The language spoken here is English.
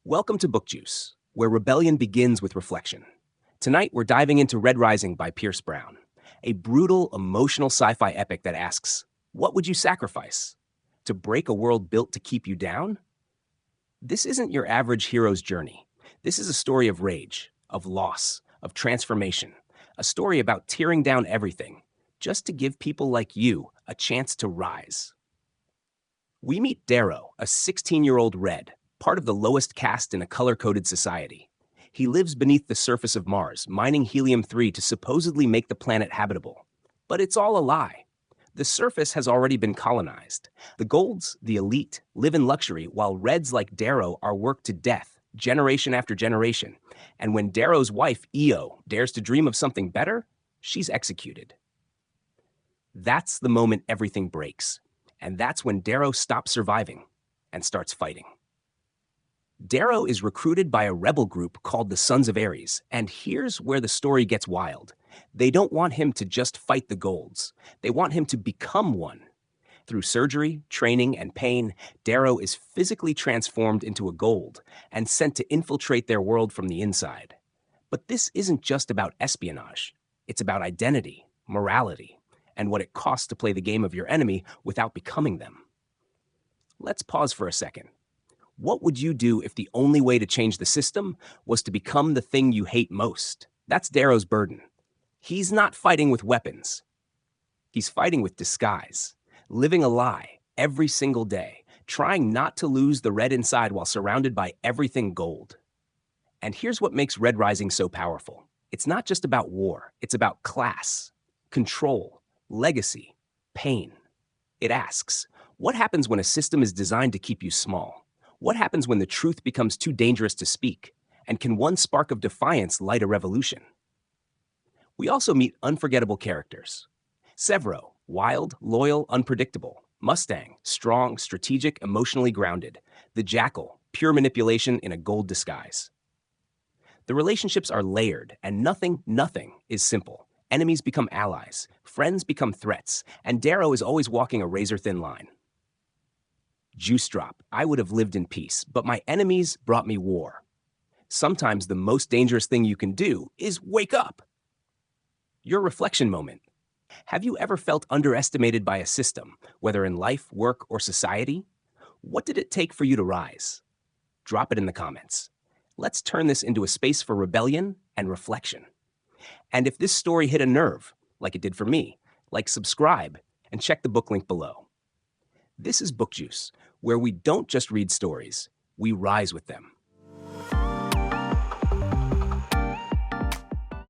Welcome to BookJuice, where rebellion begins with reflection. Tonight, we're diving into Red Rising by Pierce Brown, a brutal, emotional sci-fi epic that asks, what would you sacrifice? To break a world built to keep you down? This isn't your average hero's journey. This is a story of rage, of loss, of transformation, a story about tearing down everything, just to give people like you a chance to rise. We meet Darrow, a 16-year-old Red, part of the lowest caste in a color-coded society. He lives beneath the surface of Mars, mining helium-3 to supposedly make the planet habitable. But it's all a lie. The surface has already been colonized. The Golds, the elite, live in luxury, while Reds like Darrow are worked to death, generation after generation. And when Darrow's wife, Io, dares to dream of something better, she's executed. That's the moment everything breaks. And that's when Darrow stops surviving and starts fighting. Darrow is recruited by a rebel group called the Sons of Ares, and here's where the story gets wild. They don't want him to just fight the Golds. They want him to become one. Through surgery, training, and pain, Darrow is physically transformed into a Gold and sent to infiltrate their world from the inside. But this isn't just about espionage. It's about identity, morality, and what it costs to play the game of your enemy without becoming them. Let's pause for a second. What would you do if the only way to change the system was to become the thing you hate most? That's Darrow's burden. He's not fighting with weapons. He's fighting with disguise, living a lie every single day, trying not to lose the red inside while surrounded by everything gold. And here's what makes Red Rising so powerful. It's not just about war. It's about class, control, legacy, pain. It asks, what happens when a system is designed to keep you small? What happens when the truth becomes too dangerous to speak? And can one spark of defiance light a revolution? We also meet unforgettable characters. Severo, wild, loyal, unpredictable. Mustang, strong, strategic, emotionally grounded. The Jackal, pure manipulation in a gold disguise. The relationships are layered, and nothing is simple. Enemies become allies, friends become threats, and Darrow is always walking a razor-thin line. Juice drop, I would have lived in peace, but my enemies brought me war. Sometimes the most dangerous thing you can do is wake up. Your reflection moment. Have you ever felt underestimated by a system, whether in life, work, or society? What did it take for you to rise? Drop it in the comments. Let's turn this into a space for rebellion and reflection. And if this story hit a nerve, like it did for me, subscribe and check the book link below. This is BookJuice, where we don't just read stories, we rise with them.